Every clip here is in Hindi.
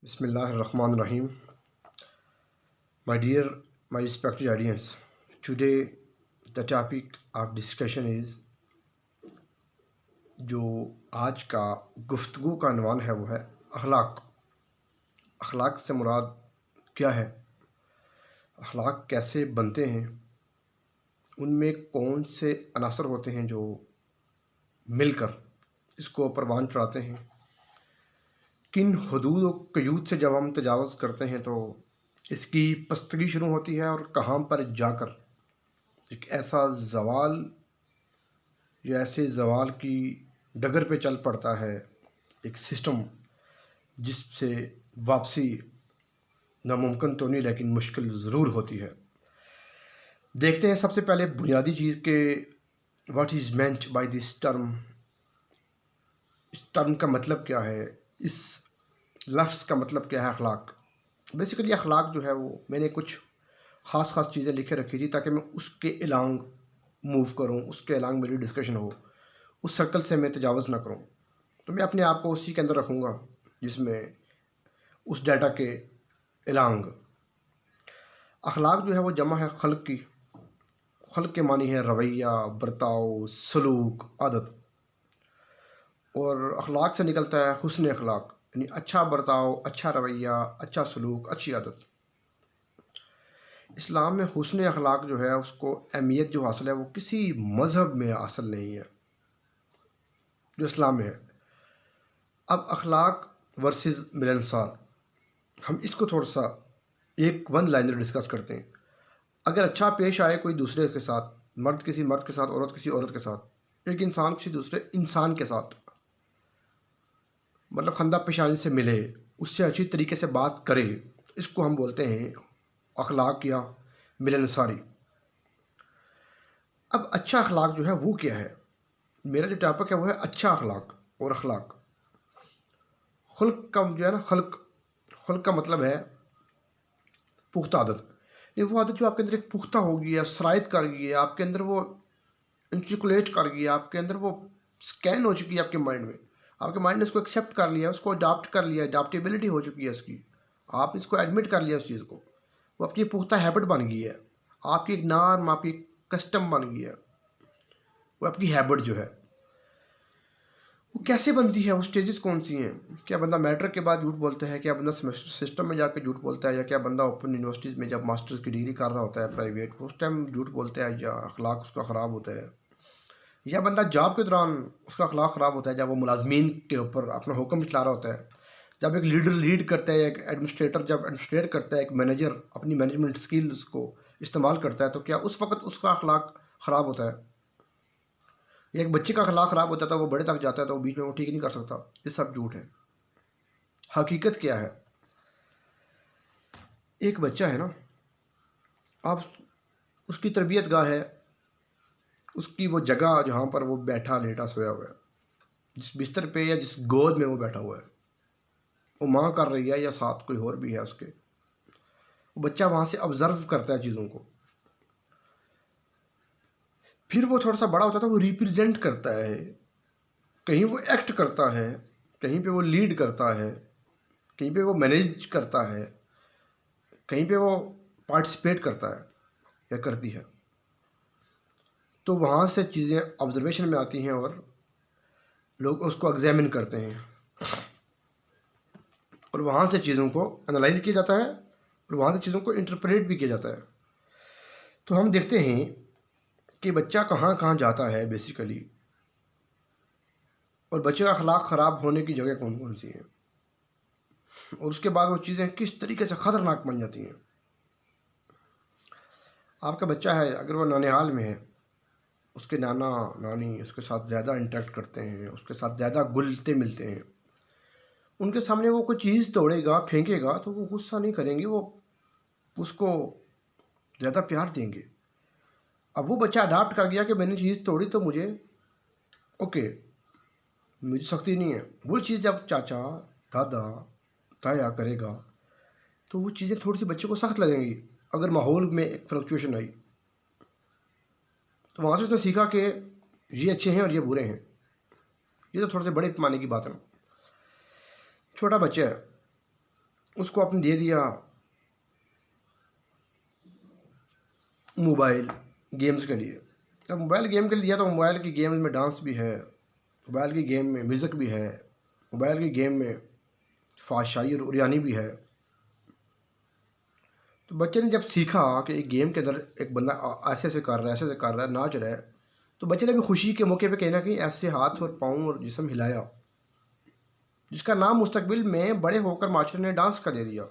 Bismillahirrahmanirrahim. My respected audience, today the topic of discussion is जो आज का गुफ्तगू का अनवान है वो है अखलाक। अखलाक से मुराद क्या है, अखलाक कैसे बनते हैं, उनमें कौन से अनासर होते हैं जो मिलकर इसको परवान चढ़ाते हैं, किन हदूद व क़यूद से जब हम तजावज़ करते हैं तो इसकी पस्तगी शुरू होती है और कहाँ पर जाकर एक ऐसा ज़वाल या ऐसे ज़वाल की डगर पे चल पड़ता है एक सिस्टम जिससे वापसी नामुमकिन तो नहीं लेकिन मुश्किल ज़रूर होती है। देखते हैं सबसे पहले बुनियादी चीज़ के what is meant by this term. इस टर्म का मतलब क्या है, इस लफ्ज़ का मतलब क्या है अखलाक। बेसिकली अखलाक जो है वो मैंने कुछ ख़ास चीज़ें लिखे रखी थी ताकि मैं उसके अलांग मूव करूं, उसके अलांग मेरी डिस्कशन हो, उस सर्कल से मैं तजावज़ ना करूं। तो मैं अपने आप को उसी के अंदर रखूंगा जिसमें उस डाटा के अलांग। अखलाक जो है वो जमा है खल्क की। खल्क के मानी है रवैया, बर्ताव, सलूक, आदत। और अखलाक से निकलता है हुस्न अखलाक, यानी अच्छा बर्ताव, अच्छा रवैया, अच्छा सलूक, अच्छी आदत। इस्लाम में हुस्न अखलाक जो है उसको अहमियत जो हासिल है वो किसी मज़हब में हासिल नहीं है जो इस्लाम में है। अब अखलाक वर्सेस मिलनसार, हम इसको थोड़ा सा एक वन लाइनर डिस्कस करते हैं। अगर अच्छा पेश आए कोई दूसरे के साथ, मर्द किसी मर्द के साथ, औरत किसी औरत के साथ, एक इंसान किसी दूसरे इंसान के साथ, मतलब खंदा पेशानी से मिले, उससे अच्छी तरीके से बात करे, इसको हम बोलते हैं अखलाक या मिलनसारी। अब अच्छा अखलाक जो है वो क्या है, मेरा जो टॉपिक है वो है अच्छा अखलाक और अखलाक। खुल्क का जो है ना, खुल्क का मतलब है पुख्ता आदत। ये वो आदत जो आपके अंदर एक पुख्ता होगी या सरायत कर गई है, आपके अंदर वो इंट्रिकुलेट कर गई है, आपके अंदर वो स्कैन हो चुकी है आपके माइंड में, आपके माइंड ने उसको एक्सेप्ट कर लिया, उसको अडाप्ट कर लिया, अडाप्टेबिलिटी हो चुकी है इसकी, आपने इसको एडमिट कर लिया उस चीज़ को, वो आपकी पुख्ता हैबिट बन गई है, आपकी एक नॉर्म, आपकी कस्टम बन गई है, वो आपकी हैबिट जो है। वो कैसे बनती है, वो स्टेजेस कौन सी हैं? क्या बंदा मैट्रिक के बाद झूठ बोलता है, क्या बंदा सेमेस्टर सिस्टम में जाकर झूठ बोलता है, या क्या बंदा ओपन यूनिवर्सिटीज़ में जब मास्टर्स की डिग्री कर रहा होता है प्राइवेट, उस टाइम झूठ बोलता है, या अखलाक उसका ख़राब होता है, या बंदा जॉब के दौरान उसका अखलाक ख़राब होता है जब वो मुलाजमीन के ऊपर अपना हुक्म चला रहा होता है, जब एक लीडर लीड करता है, एक एडमिनिस्ट्रेटर जब एडमिनिस्ट्रेट करता है, एक मैनेजर अपनी मैनेजमेंट स्किल्स को इस्तेमाल करता है, तो क्या उस वक्त उसका अखलाक ख़राब होता है? एक बच्चे का अखलाक ख़राब होता है तो वो बड़े तक जाता है तो वो बीच में वो ठीक नहीं कर सकता। ये सब झूठ है। हकीकत क्या है, एक बच्चा है ना, आप उसकी तरबियत गाह है, उसकी वो जगह जहाँ पर वो बैठा लेटा सोया हुआ है, जिस बिस्तर पे या जिस गोद में वो बैठा हुआ है, वो माँ कर रही है या साथ कोई और भी है उसके, वो बच्चा वहाँ से ऑब्ज़र्व करता है चीज़ों को। फिर वो थोड़ा सा बड़ा होता है तो वो रिप्रेजेंट करता है, कहीं वो एक्ट करता है, कहीं पे वो लीड करता है, कहीं पे वो मैनेज करता है, कहीं पे वो पार्टिसिपेट करता है या करती है। तो वहाँ से चीज़ें ऑब्जर्वेशन में आती हैं और लोग उसको एग्जामिन करते हैं और वहाँ से चीज़ों को एनालाइज किया जाता है और वहाँ से चीज़ों को इंटरप्रेट भी किया जाता है। तो हम देखते हैं कि बच्चा कहाँ कहाँ जाता है बेसिकली, और बच्चे का अखलाक ख़राब होने की जगह कौन कौन सी हैं, और उसके बाद वो चीज़ें किस तरीके से ख़तरनाक बन जाती हैं। आपका बच्चा है, अगर वो ननिहाल में है, उसके नाना नानी उसके साथ ज़्यादा इंटरेक्ट करते हैं, उसके साथ ज़्यादा घुलते मिलते हैं, उनके सामने वो कोई चीज़ तोड़ेगा, फेंकेगा तो वो गुस्सा नहीं करेंगे, वो उसको ज़्यादा प्यार देंगे। अब वो बच्चा अडाप्ट कर गया कि मैंने चीज़ तोड़ी तो मुझे ओके, मुझे सख्ती नहीं है। वो चीज़ जब चाचा दादा ताया करेगा तो वो चीज़ें थोड़ी सी बच्चे को सख्त लगेंगी। अगर माहौल में एक फ्लक्चुएशन आई तो वहाँ से उसने सीखा कि ये अच्छे हैं और ये बुरे हैं। ये तो थोड़े से बड़े पैमाने की बात है। छोटा बच्चा है, उसको आपने दे दिया मोबाइल गेम्स के लिए। अब मोबाइल गेम के लिए दिया तो मोबाइल की गेम्स में डांस भी है, मोबाइल की गेम में म्यूज़िक भी है, मोबाइल की गेम में फाशाई और उरियानी भी है। तो बच्चे ने जब सीखा कि एक गेम के अंदर एक बंदा ऐसे ऐसे कर रहा है, ऐसे ऐसे कर रहा है, नाच रहा है, तो बच्चे ने भी खुशी के मौके पे कहीं ना कहीं ऐसे हाथ और पाँव और जिस्म हिलाया, जिसका नाम मुस्तकबिल में बड़े होकर मास्टर ने डांस का दे दिया।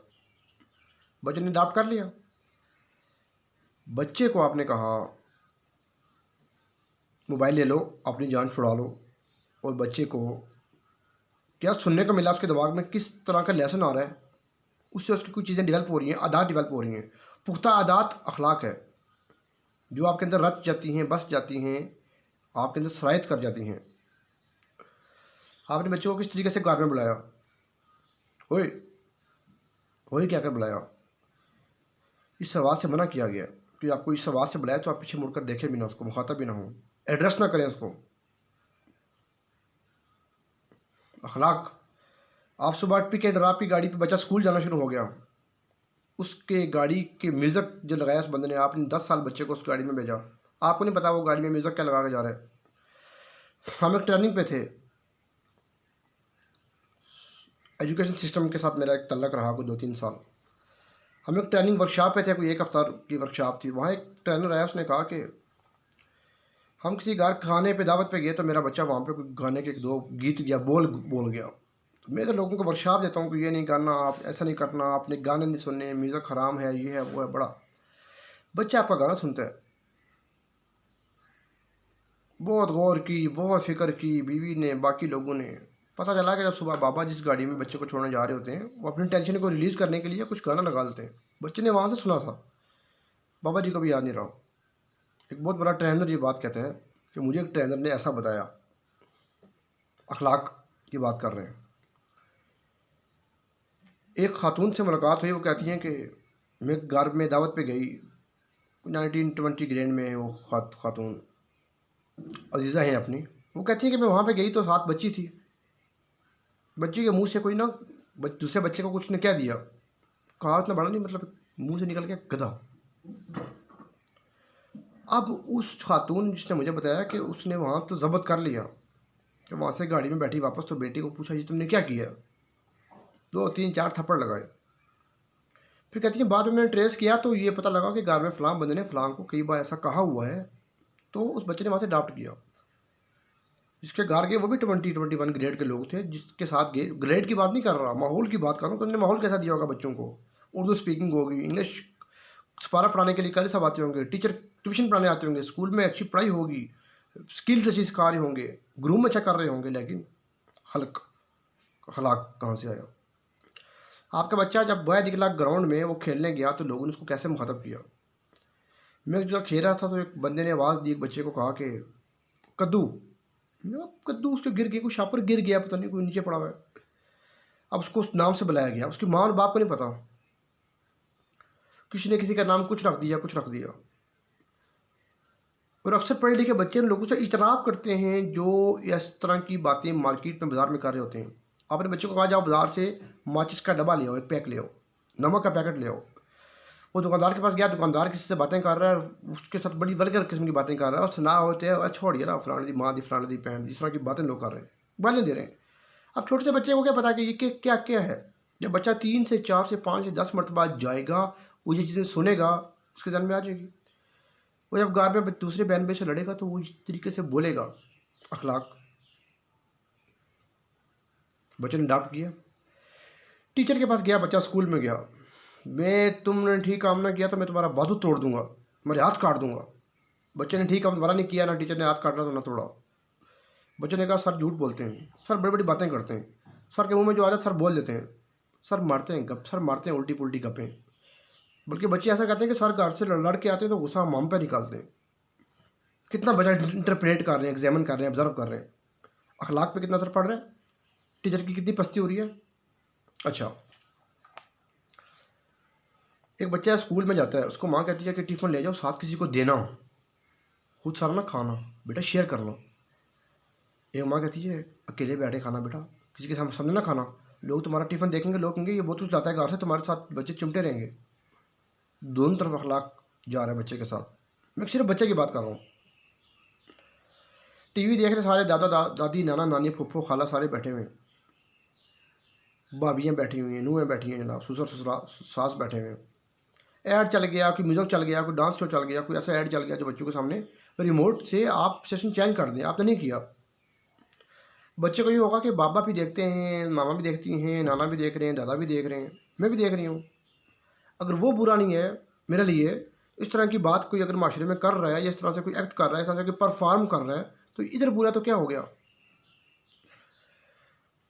बच्चे ने अडॉप्ट कर लिया। बच्चे को आपने कहा मोबाइल ले लो, अपनी जान छुड़ा लो, और बच्चे को क्या सुनने को मिला, उसके दिमाग में किस तरह का लेसन आ रहा है, उससे उसकी कुछ चीज़ें डेवलप हो रही हैं, आदत डेवलप हो रही हैं। पुख्ता आदत अखलाक है जो आपके अंदर रच जाती हैं, बस जाती हैं, आपके अंदर सरायत कर जाती हैं। आपने बच्चों को किस तरीके से घर में बुलाया, ओए ओए क्या कर बुलाया, इस आवाज़ से मना किया गया कि आपको इस आवाज़ से बुलाया तो आप पीछे मुड़कर देखें भी ना, उसको मुखातब भी ना हो, एड्रेस ना करें उसको। अखलाक, आप सुबह पिक एंड ड्रॉप की गाड़ी पे बच्चा स्कूल जाना शुरू हो गया, उसके गाड़ी के म्यूज़िक जो लगाया उस बंदे ने, आपने 10 साल बच्चे को उस गाड़ी में भेजा, आपको नहीं पता वो गाड़ी में म्यूज़िक क्या लगा के जा रहा है। हम एक ट्रेनिंग पे थे, एजुकेशन सिस्टम के साथ मेरा एक तल्लक रहा कोई 2-3 साल। हम एक ट्रेनिंग वर्कशॉप पे थे, कोई एक हफ्ता की वर्कशॉप थी। वहाँ एक ट्रेनर आया, उसने कहा कि हम किसी घर खाने पे दावत पे गए तो मेरा बच्चा वहाँ पे कोई गाने के 2 गीत या बोल बोल गया। तो मैं तो लोगों को वर्कशॉप देता हूँ कि ये नहीं करना, आप ऐसा नहीं करना, आपने गाने नहीं सुनने, म्यूज़िक हराम है, ये है वो है। बड़ा बच्चा आपका गाना सुनता है। बहुत गौर की, बहुत फ़िक्र की बीवी ने, बाकी लोगों ने। पता चला कि जब सुबह बाबा जिस गाड़ी में बच्चे को छोड़ने जा रहे होते हैं, वो अपनी टेंशन को रिलीज़ करने के लिए कुछ गाना लगा देते हैं। बच्चे ने वहाँ से सुना था, बाबा जी को भी याद नहीं रहा। एक बहुत बड़ा ट्रेनर ये बात कहता है कि मुझे एक ट्रेनर ने ऐसा बताया, अखलाक की बात कर रहे हैं। एक खातून से मुलाकात हुई, वो कहती हैं कि मैं घर में दावत पे गई, 1920 ग्रेड में है वो खातून, अजीज़ा हैं अपनी। वो कहती है कि मैं वहाँ पे गई तो 7 बच्ची थी। बच्ची के मुंह से कोई ना दूसरे बच्चे को कुछ ने कह दिया, कहा इतना बड़ा नहीं, मतलब मुंह से निकल गया गधा। अब उस खातून जिसने मुझे बताया कि उसने वहाँ तो ज़ब्त कर लिया, कि वहाँ से गाड़ी में बैठी वापस, तो बेटी को पूछा ये तुमने क्या किया, 2-3-4 थप्पड़ लगाए। फिर कहती है बाद में मैंने ट्रेस किया तो ये पता लगा कि घर में फ़लाँ बंदे ने फ़लाँ को कई बार ऐसा कहा हुआ है, तो उस बच्चे ने वहाँ से अडॉप्ट किया। जिसके घर गए वो भी 20-21 ग्रेड के लोग थे, जिसके साथ गए, ग्रेड की बात नहीं कर रहा, माहौल की बात कर रहा हूँ। तो उन्होंने माहौल कैसा दिया होगा बच्चों को, उर्दू स्पीकिंग होगी, इंग्लिश सपारा पढ़ाने के लिए कल सब आते होंगे, टीचर ट्यूशन पढ़ाने आते होंगे, स्कूल में अच्छी पढ़ाई होगी, स्किल्स अच्छी सिखा रहे होंगे, ग्रूम अच्छा कर रहे होंगे, लेकिन हल्क हलाक कहाँ से आया। आपका बच्चा जब बाहर निकला ग्राउंड में, वो खेलने गया तो लोगों ने उसको कैसे मुखातब किया। मैं जब खेल रहा था तो एक बंदे ने आवाज़ दी, एक बच्चे को कहा कि कद्दू। कद्दू उसके गिर गया, कोई शापर गिर गया, पता नहीं कोई नीचे पड़ा हुआ है। अब उसको उस नाम से बुलाया गया, उसकी माँ और बाप को नहीं पता, किसी ने किसी का नाम कुछ रख दिया, कुछ रख दिया। और अक्सर पढ़े लिखे बच्चे उन लोगों से इजतनाब करते हैं जो इस तरह की बातें मार्केट में, बाज़ार में कर रहे होते हैं। आपने बच्चों को कहा जाओ बाज़ार से माचिस का डब्बा ले आओ, एक पैक ले आओ, नमक का पैकेट ले आओ। वो दुकानदार के पास गया, दुकानदार किसी से बातें कर रहा है, उसके साथ बड़ी वल्गर किस्म की बातें कर रहा है, उससे ना होते हैं छोड़ यार, फलाने दी माँ दी, फलाने दी बहन, जिस तरह की बातें लोग कर रहे हैं, गालियाँ दे रहे हैं। अब छोटे से बच्चे को क्या पता कि ये क्या क्या है। जब बच्चा 3 से 4 से 5 से 10 मरतबा जाएगा, वो ये चीज़ें सुनेगा, उसके जहन में आ जाएगी। वो जब घर में दूसरे बहन भाई से लड़ेगा तो वो इस तरीके से बोलेगा। अखलाक, बच्चे ने अडॉप्ट किया। टीचर के पास गया बच्चा, स्कूल में गया, मैं तुमने ठीक काम ना किया तो मैं तुम्हारा बाजू तोड़ दूंगा, तुम्हारे हाथ काट दूंगा। बच्चे ने ठीक काम दोबारा नहीं किया, ना टीचर ने हाथ काटा तो ना तोड़ा। बच्चे ने कहा सर झूठ बोलते हैं, सर बड़ी बड़ी बातें करते हैं, सर के मुंह में जो आता है सर बोल देते हैं, सर मारते हैं गप, सर मारते हैं उल्टी पुल्टी गपें। बल्कि बच्चे ऐसा कहते हैं कि सर घर से लड़ के आते हैं तो गुस्सा हम पे निकालते हैं। कितना बच्चा इंटरप्रेट कर रहे हैं, एग्जामिन कर रहे हैं, ऑब्जर्व कर रहे हैं, अखलाक पे कितना असर पड़ रहा है, टीचर की कितनी पस्ती हो रही है। अच्छा, एक बच्चा स्कूल में जाता है, उसको माँ कहती है कि टिफ़िन ले जाओ, साथ किसी को देना, खुद सारा ना खाना, बेटा शेयर कर लो। एक माँ कहती है अकेले बैठे खाना बेटा, किसी के सामने ना खाना, लोग तुम्हारा टिफ़िन देखेंगे, लोग कहेंगे ये बहुत कुछ लाता है घर से, तुम्हारे साथ बच्चे चिमटे रहेंगे। दोनों तरफ अखलाक जा रहा है बच्चे के साथ। मैं सिर्फ बच्चे की बात कर रहा हूँ। टीवी देख रहे सारे दादा दादी, नाना नानी, फूफो खाला सारे बैठे हुए हैं, भाभियाँ बैठी हुई हैं, नूहें बैठी हैं, जनाब ससुर ससुरा सास बैठे हुए हैं। ऐड चल गया, कोई म्यूज़िक चल गया, कोई डांस शो चल गया, कोई ऐसा ऐड चल गया जो बच्चों के सामने रिमोट से आप सेशन चेंज कर दें। आपने नहीं किया। बच्चे को ये होगा कि बाबा भी देखते हैं, मामा भी देखती हैं, नाना भी देख रहे हैं, दादा भी देख रहे हैं, मैं भी देख रही हूँ। अगर वो बुरा नहीं है मेरे लिए, इस तरह की बात कोई अगर माशरे में कर रहा है या इस तरह से कोई एक्ट कर रहा है, इस तरह से कोई परफॉर्म कर रहा है, तो इधर बुरा तो क्या हो गया।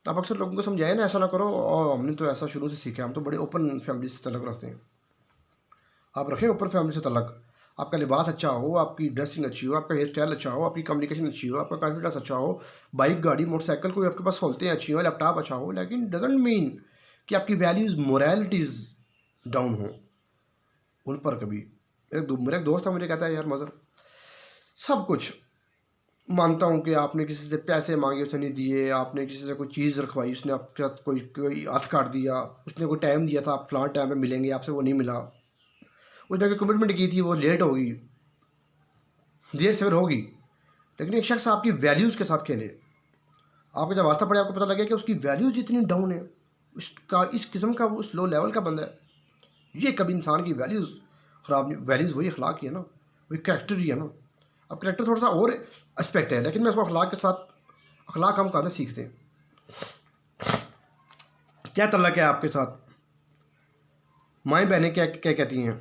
आप अक्सर लोगों को समझाएं ना ऐसा ना करो, और हमने तो ऐसा शुरू से सीखा, हम तो बड़े ओपन फैमिली से तलक रखते हैं। आप रखें ओपन फैमिली से तलक। आपका लिबास अच्छा हो, आपकी ड्रेसिंग अच्छी हो, आपका हेयर स्टाइल अच्छा हो, आपकी कम्युनिकेशन अच्छी हो, आपका कॉन्फिडेंस अच्छा हो, बाइक गाड़ी मोटरसाइकिल कोई आपके पास सहूलतें अच्छी हो, लैपटॉप अच्छा हो, लेकिन डजेंट मीन कि आपकी वैल्यूज़ मोरालिटीज़ डाउन हो उन पर कभी। मेरा एक दोस्त था, मुझे कहता है यार मज़र, सब कुछ मानता हूँ कि आपने किसी से पैसे मांगे उसने नहीं दिए, आपने किसी से कोई चीज़ रखवाई उसने आपके साथ कोई कोई हाथ काट दिया, उसने कोई टाइम दिया था आप फलां टाइम पे मिलेंगे, आपसे वो नहीं मिला, उसने कोई कमिटमेंट की थी वो लेट होगी, देर सवेर होगी, लेकिन एक शख्स आपकी वैल्यूज़ के साथ खेले, आपको जब वास्ता पड़े आपको पता लगे कि उसकी वैल्यूज़ इतनी डाउन है, उसका इस किस्म का वो उस लो लेवल का बंदा है, ये कभी इंसान की वैल्यूज़ ख़राब नहीं। वैल्यूज़ वही अखलाक ही है ना, वही करैक्टर ही है ना। अब करैक्टर थोड़ा सा और एस्पेक्ट है, लेकिन मैं उसको अखलाक के साथ, अखलाक हम कहाँ से सीखते हैं, क्या तल्लक है आपके साथ। माएँ बहनें क्या क्या कहती हैं,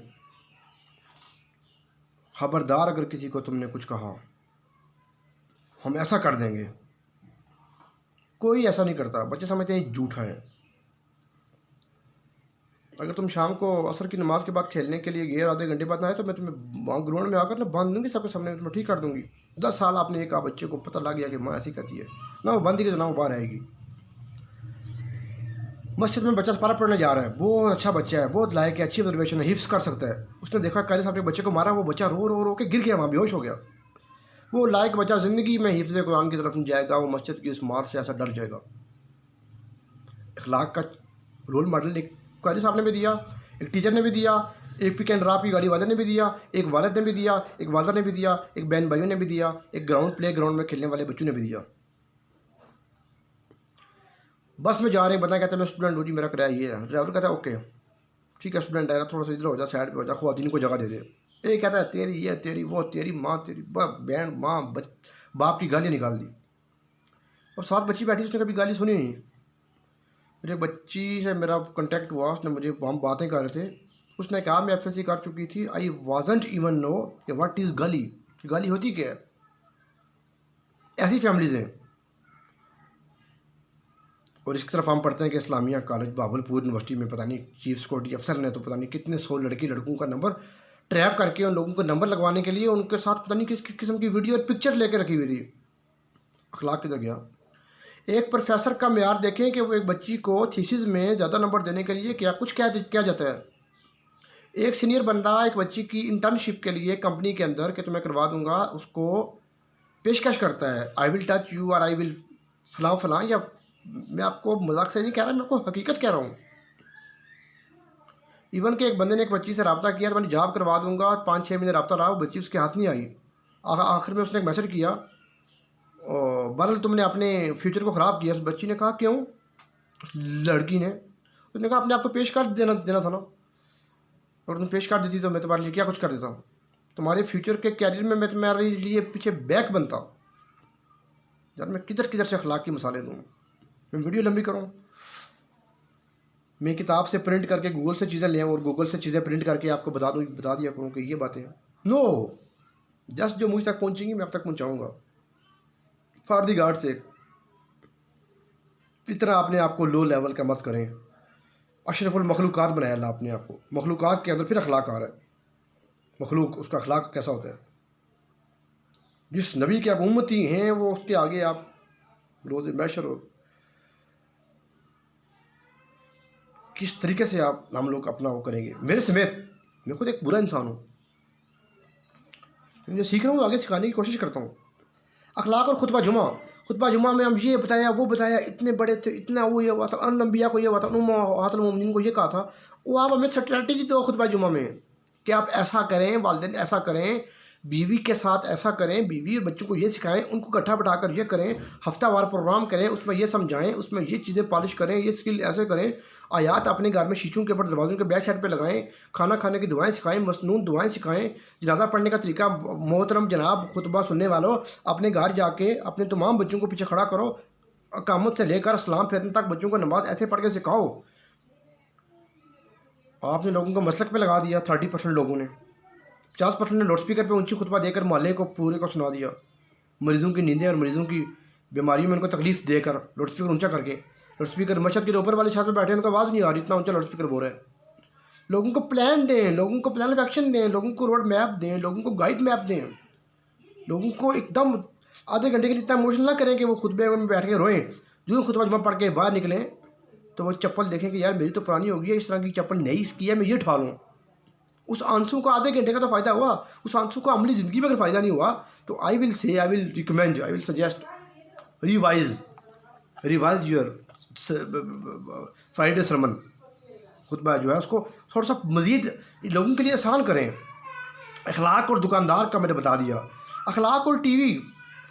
ख़बरदार अगर किसी को तुमने कुछ कहा हम ऐसा कर देंगे। कोई ऐसा नहीं करता, बच्चे समझते हैं झूठा है। अगर तुम शाम को असर की नमाज़ के बाद खेलने के लिए गए और आधे घंटे बाद ना आए तो मैं तुम्हें वहाँ ग्राउंड में आकर ना बांध दूंगी सबके सामने, तुम्हें ठीक कर दूंगी। 10 साल आपने एक बच्चे को पता लग गया कि माँ ऐसी कहती है, ना वो बंद की तो ना वो बाहर आएगी। मस्जिद में बच्चा पारा पढ़ने जा रहा है, बहुत अच्छा बच्चा है, बहुत लायक है, अच्छी ऑब्जर्वेशन है, हिफ्स कर सकता है। उसने देखा काले साहब ने बच्चे को मारा, वो बच्चा रो रो रो के गिर गया, वहाँ बेहोश हो गया। वो लायक बच्चा ज़िंदगी में हिफ्ज़ कुरान की तरफ नहीं जाएगा, वो मस्जिद की उस मार से ऐसा डर जाएगा। अखलाक का रोल मॉडल एक कारी साहब ने भी दिया, एक टीचर ने भी दिया, एक पिक एंड ड्रॉप की गाड़ी वाले ने भी दिया, एक वालिद ने भी दिया, एक वालदा ने भी दिया, एक बहन भाइयों ने भी दिया, एक प्ले ग्राउंड में खेलने वाले बच्चों ने भी दिया। बस में जा रहे हैं, बंदा कहता है मैं स्टूडेंट हूँ जी, मेरा किराया ये है। ड्राइवर कहता है ओके ठीक है स्टूडेंट है, थोड़ा सा इधर हो जा, साइड पे हो जा, ख्वातीन को जगह दे दे। एक कहता है तेरी ये तेरी वो, तेरी माँ तेरी बहन माँ बाप की गालियाँ निकाल दी। और साथ बच्ची बैठी, उसने कभी गाली सुनी नहीं। मेरे बच्ची से मेरा कांटेक्ट हुआ, उसने मुझे, हम बातें कर रहे थे, उसने कहा मैं एफएससी कर चुकी थी, आई वाजंट इवन नो कि व्हाट इज़ गाली, गाली होती क्या है। ऐसी फैमिलीज़ हैं। और इसकी तरफ हम पढ़ते हैं कि इस्लामिया कॉलेज भावलपुर यूनिवर्सिटी में पता नहीं चीफ सिक्योरिटी अफसर ने तो पता नहीं कितने 100 लड़कों का नंबर ट्रैप करके उन लोगों को नंबर लगवाने के लिए उनके साथ पता नहीं किस किस्म की वीडियो और पिक्चर लेके रखी हुई थी। अखलाक किधर गया। एक प्रोफेसर का म्यार देखें कि वो एक बच्ची को थीसिस में ज़्यादा नंबर देने के लिए क्या जाता है। एक सीनियर बंदा एक बच्ची की इंटर्नशिप के लिए कंपनी के अंदर कि तो मैं करवा दूंगा, उसको पेशकश करता है, आई विल टच यू और आई विल फलां फलां, या मैं आपको मजाक से नहीं कह रहा, मैं आपको हकीकत कह रहा हूँ। इवन के एक बंदे ने एक बच्ची से रब्ता किया, मैंने जॉब करवा दूंगा, 5-6 महीने रब्ता रहा, वो बच्ची उसके हाथ नहीं आई। आखिर में उसने एक मैसेज किया, बहरहाल तुमने अपने फ्यूचर को ख़राब किया। उस बच्ची ने कहा क्यों, उस लड़की ने, उसने कहा अपने आप को पेश कार्ड देना था ना, और तुम पेश कार्ड देती तो मैं तुम्हारे लिए क्या कुछ कर देता हूँ, तुम्हारे फ्यूचर के कैरियर में मैं तुम्हारे लिए पीछे बैक बनता। यार मैं किधर किधर से अखलाक की मिसालें दूँ, मैं वीडियो लंबी करूँ, मैं किताब से प्रिंट करके गूगल से चीज़ें ले आऊँ और गूगल से चीज़ें प्रिंट करके आपको बता दिया करूँ कि ये बातें हैं। नो, जस्ट जो मुझ तक पहुँचेंगी मैं अब तक पहुँचाऊँगा। फॉर दी गार्ड से इतना अपने आप को लो लेवल का मत करें। अशरफुल मखलूक़ात बनाया अल्लाह अपने आप को, मखलूक़ात के अंदर फिर अखलाक आ रहा है। मखलूक उसका अखलाक कैसा होता है, जिस नबी के आप उम्मती हैं वो उसके आगे आप रोज़ मैशर हो किस तरीके से आप हम लोग अपना वो करेंगे। मेरे समेत, मैं खुद एक बुरा इंसान हूँ, जो सीख रहा हूँ आगे सिखाने की कोशिश करता हूँ। अखलाक और खुतबा जुमा, खुतबा जुमा में हम ये बताया वो बताया, इतने बड़े थे, इतना वो ये हुआ था, अनबिया को ये हुआ था, उम्महातुल को ये कहा था। वो आप हमें स्ट्रैटेजी दो खुतबा जुमा में कि आप ऐसा करें, वालिदैन ऐसा करें, बीवी के साथ ऐसा करें, बीवी और बच्चों को ये सिखाएं, उनको इकट्ठा बैठा कर ये करें, हफ्तावार प्रोग्राम करें, उसमें ये समझाएं, उसमें ये चीज़ें पॉलिश करें, ये स्किल ऐसे करें। आयात अपने घर में शीशों के ऊपर, दरवाज़ों के बैक साइड पे लगाएं, खाना खाने की दुआएं सिखाएं, मसनून दुआएं सिखाएं, जनाजा पढ़ने का तरीका। मोहतरम जनाब खुतबा सुनने वालों, अपने घर जाके अपने तमाम बच्चों को पीछे खड़ा करो, अकामत से लेकर सलाम फेरने तक बच्चों को नमाज ऐसे पढ़ के सिखाओ। आपने लोगों को मसलक पे लगा दिया, 30% लोगों ने, 50% ने लाउड स्पीकर पर ऊँची खुतबा देकर मोहल्ले को पूरे को सुना दिया। मरीज़ों की नींदें और मरीज़ों की बीमारियों में उनको तकलीफ़ देकर लाउड स्पीकर ऊँचा करके, लाउड स्पीकर मस्जिद के ऊपर वाले छत पे बैठे, उनको आवाज़ नहीं आ रही, इतना ऊँचा लाउड स्पीकर बोल रहे हैं। लोगों को प्लान दें, लोगों को प्लान ऑफ एक्शन दें, लोगों को रोड मैप दें, लोगों को गाइड मैप दें, लोगों को एकदम आधे घंटे के लिए इतना इमोशनल ना करें कि वो खुतबे में बैठ के रोएं। जो खुतबा जुमा पढ़ के बाहर निकलें तो वो चप्पल देखें कि यार मेरी तो पुरानी हो गई है, इस तरह की चप्पल नई इसकी है, मैं ये उठा लूँ। उस आंसू को आधे घंटे का तो फ़ायदा हुआ, उस आंसू को अमली ज़िंदगी में अगर फ़ायदा नहीं हुआ तो I will recommend, I will suggest, revise your Friday sermon. खुतबा जो है उसको थोड़ा सा मज़ीद लोगों के लिए आसान करें। अखलाक और दुकानदार का मैंने बता दिया, अखलाक और टीवी,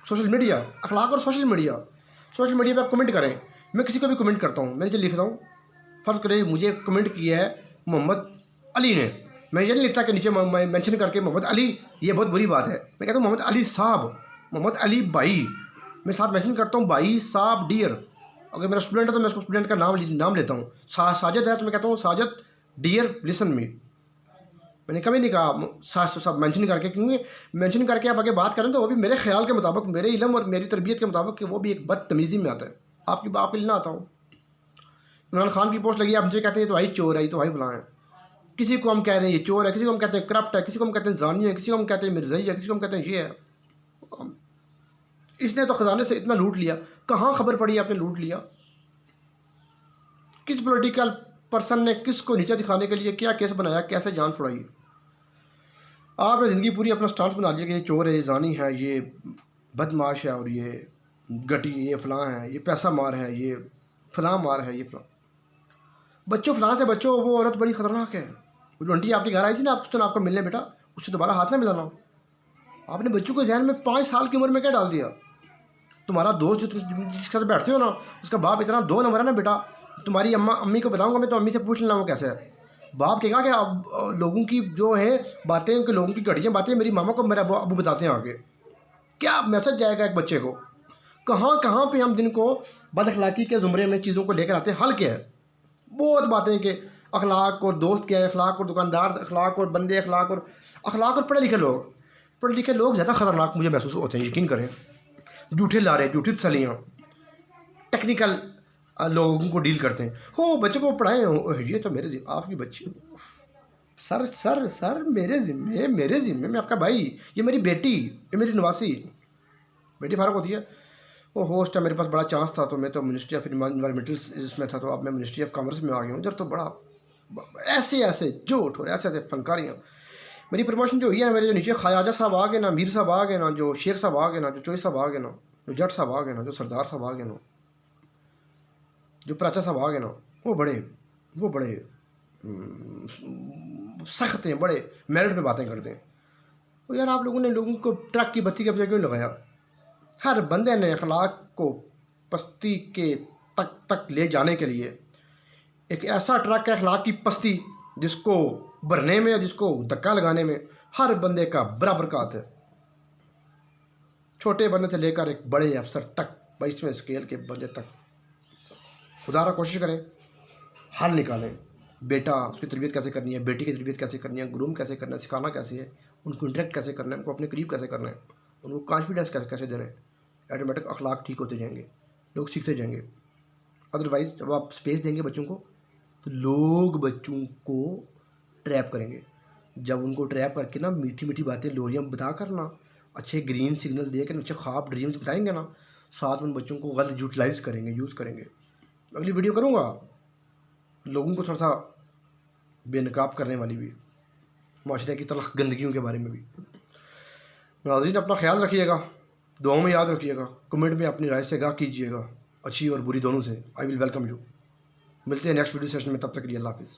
सोशल मीडिया, अखलाक और सोशल मीडिया। सोशल मीडिया पे आप कमेंट करें, मैं किसी को भी कमेंट करता हूँ, मैं जो लिखता हूँ, फ़र्ज़ करें मुझे कमेंट किया है मोहम्मद अली ने, मैं ये नहीं लिखता कि नीचे मेंशन करके मोहम्मद अली, ये बहुत बुरी बात है। मैं कहता हूँ मोहम्मद अली साहब, मोहम्मद अली भाई, मैं साथ मेंशन करता हूँ भाई साहब डियर। अगर मेरा स्टूडेंट है तो मैं उसको स्टूडेंट का नाम लेता हूँ। साजिद है तो मैं कहता हूँ साजिद डियर लिसन मी। मैंने कभी नहीं कहा सब मेंशन करके, क्योंकि मेंशन करके आप आगे बात करें तो वो भी मेरे ख्याल के मुताबिक, मेरे इल्म और मेरी तरबियत के मुताबिक कि वो भी एक बदतमीज़ी में आता है। आपके लिए ना आता हूँ। इमरान खान की पोस्ट लगी, आप मुझे कहते हैं तो भाई चोर है, तो भाई फलां है। किसी को हम कह रहे हैं ये चोर है, किसी को हम कहते हैं करप्ट है, किसी को हम कहते हैं जानी है, किसी को हम कहते हैं मिर्ज़ाई है, किसी को हम कहते हैं ये है। इसने तो ख़जाने से इतना लूट लिया, कहाँ खबर पड़ी आपने लूट लिया? किस पॉलिटिकल पर्सन ने किसको नीचा दिखाने के लिए क्या केस बनाया, कैसे जान छुड़ाई? आपने ज़िंदगी पूरी अपना स्टांस बना लिया कि ये चोर है, ये जानी है, ये बदमाश है, और ये गटी, ये फ़लाँ है, ये पैसा मार है, ये फ़लाँ मार है, ये फ़लाँ। बच्चों फ़लाँ से बच्चों, वो औरत बड़ी ख़तरनाक है। वो जो आंटी आपके घर आई थी ना, आप उस दिन आपको मिलने, बेटा उससे दोबारा हाथ ना मिलाना। आपने बच्चों के जहन में 5 साल की उम्र में क्या डाल दिया? तुम्हारा दोस्त जो तुम जिसके साथ बैठते हो ना, उसका बाप इतना 2 नंबर है ना बेटा, तुम्हारी अम्मी को बताऊंगा मैं तो अम्मी से पूछ लेना वो कैसे है। बाप कहेगा कि अब लोगों की जो है बातें, कि लोगों की घटिया बातें मेरी मामा को मेरे अबू बताते हैं आगे। क्या मैसेज जाएगा एक बच्चे को? कहाँ कहाँ पे हम दिन को बदअखलाकी के ज़ुमरे में चीज़ों को लेकर आते हैं। हल क्या है? बहुत बातें कि अखलाक और दोस्त क्या है, अखलाक और दुकानदार, अखलाक और बंदे, अखलाक और पढ़े लिखे लोग। पढ़े लिखे लोग ज़्यादा ख़तरनाक मुझे महसूस होते हैं, यकीन करें। जूठे लारे, जूठी तसलियाँ, टेक्निकल लोगों को डील करते हैं। हो बच्चों को पढ़ाएं हो, ये तो मेरे आपकी बच्ची, सर सर सर मेरे ज़िम्मे मैं आपका भाई, ये मेरी बेटी, ये मेरी नवासी बेटी फारग होती है। वो होस्ट है, मेरे पास बड़ा चांस था तो मैं तो मिनिस्ट्री ऑफ इन्वायरमेंटल इसमें था, तो अब मैं मिनिस्ट्री ऑफ कॉमर्स में आ गया हूँ। इधर तो बड़ा ऐसे झूठ और ऐसे फनकारियाँ। मेरी प्रमोशन जो हुई है, मेरे जो नीचे ख्वाजा साहब आ गए ना, मीर साहब आ गए ना, जो शेख साहब आ गए ना, जो चोई साहब आ गए ना, जो जट साहब आ गए ना, जो सरदार साहब आ गए ना, जो प्राचा साहब आ गए ना, वो बड़े सख्त हैं, बड़े मेरिट पे बातें करते हैं। तो यार आप लोगों ने लोगों को ट्रक की बत्ती का वजह क्यों लगाया? हर बंदे ने अखलाक को पस्ती के तक ले जाने के लिए एक ऐसा ट्रक है अखलाक की पस्ती, जिसको भरने में, जिसको धक्का लगाने में हर बंदे का बराबर का हाथ है। छोटे बंदे से लेकर एक बड़े अफसर तक, 22वें स्केल के बंदे तक। खुदारा कोशिश करें, हल निकालें। बेटा उसकी तरबियत कैसे करनी है, बेटी की तरबियत कैसे करनी है, ग्रूम कैसे करना है, सिखाना कैसे है, उनको इंटरेक्ट कैसे करना है, उनको अपने करीब कैसे करना है, उनको कॉन्फिडेंस कैसे देना है। ऑटोमेटिक अखलाक ठीक होते जाएंगे, लोग सीखते जाएंगे। अदरवाइज़ जब आप स्पेस देंगे बच्चों को तो लोग बच्चों को ट्रैप करेंगे। जब उनको ट्रैप करके ना मीठी मीठी बातें, लोरियाँ बता कर ना, अच्छे ग्रीन सिग्नल दे कर, अच्छे ख्वाब ड्रीम्स बताएंगे ना, साथ उन बच्चों को गलत यूटिलाइज़ करेंगे, यूज़ करेंगे। अगली वीडियो करूँगा लोगों को थोड़ा सा बेनकाब करने वाली भी, माशरे की तलख गंदगियों के बारे में भी। नाज़रीन अपना ख्याल रखिएगा, दुआओं में याद रखिएगा, कमेंट में अपनी राय से आगाह कीजिएगा, अच्छी और बुरी दोनों से। I will welcome you. मिलते हैं नेक्स्ट वीडियो सेशन में, तब तक के लिए अल्लाह हाफिज़।